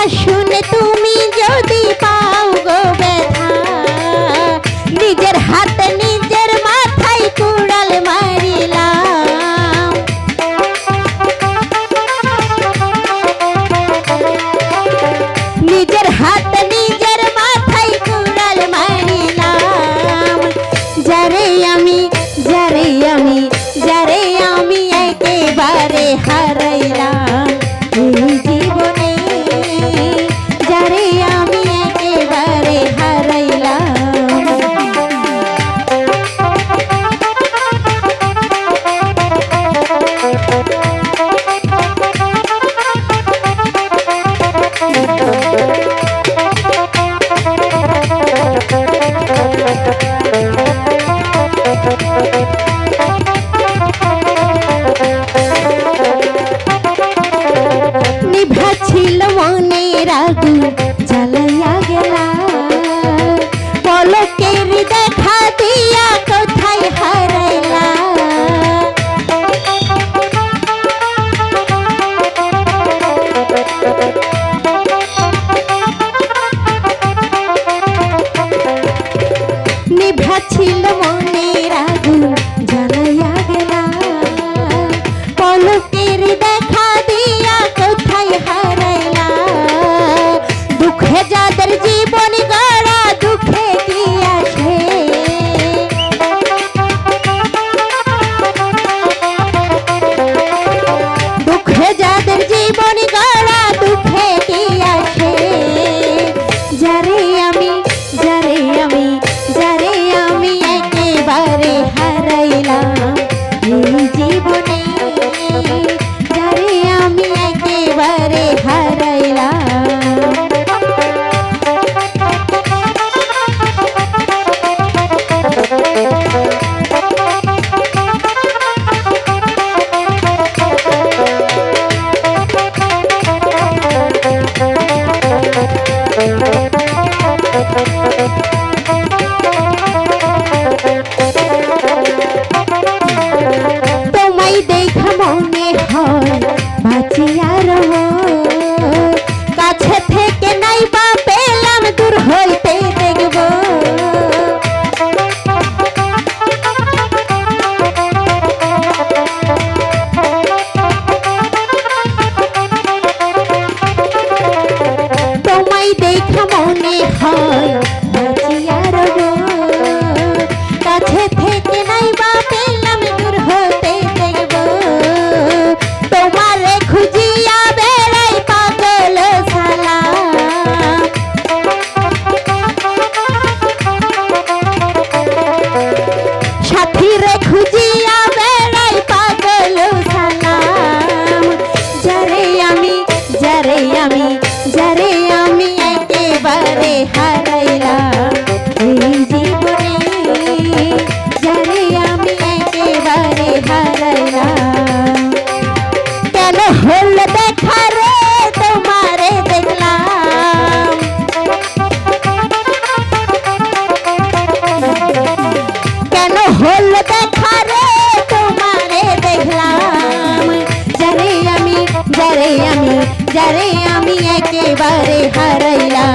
কথা শুনে তুমি যদি পাও গো ব্যথা, নিজের হাতে নিজের মাথায় কুড়াল মারিলাম। নিজের হাতে নিজের মাথায় কুড়াল মারিলাম। যারে আমি যারে আমি যারে আমি একেবারে হারাইলাম এই জীবনে, যারে আমি একেবারে হারাইলাম। নিভাছিল মনের আগুন জ্বালাইয়া গেলা, পলকের দেখা দিয়া কোথায় হারাইলা। নিভাছিল মনের আগুন জ্বালাইয়া গেলা, পলকের দেখা দিয়া কোথায় হারাইলা। দুঃখে যাদের জীবন গড়া দুঃখে কি আসে, দুঃখে যাদের জীবন গড়া দুঃখে কি আসে। যারে আমি যারে আমি যারে আমি একেবারে হারাইলাম এই জীবনে, যারে আমি একেবারে হারাইলাম। তোমায় দেখা মনে হয় বাঁচিয়া রহ, কাছে থেকে নাই বা পেলাম দূর হইতে দেখব। তোমায় দেখা মনে হয় বাঁচিয়া রহ, কাছে থেকে নাই বা পেলাম দূর হতে দেখব। তোমারে খুঁজিয়া বেড়াই পাগল শালা, সাথীরে খুঁজিয়া বেড়াই পাগল শালা। যারে আমি যারে আমি যারে আমি একেবারে হারাইলাম এই জীবনে, যারে আমি একেবারে হারাইলাম। কেন হল দেখা রে তোমারে দেখলাম, কেন হল দেখা রে তোমারে দেখলাম। যারে আমি যারে আমি যারে আমি একেবারে হারাইলাম।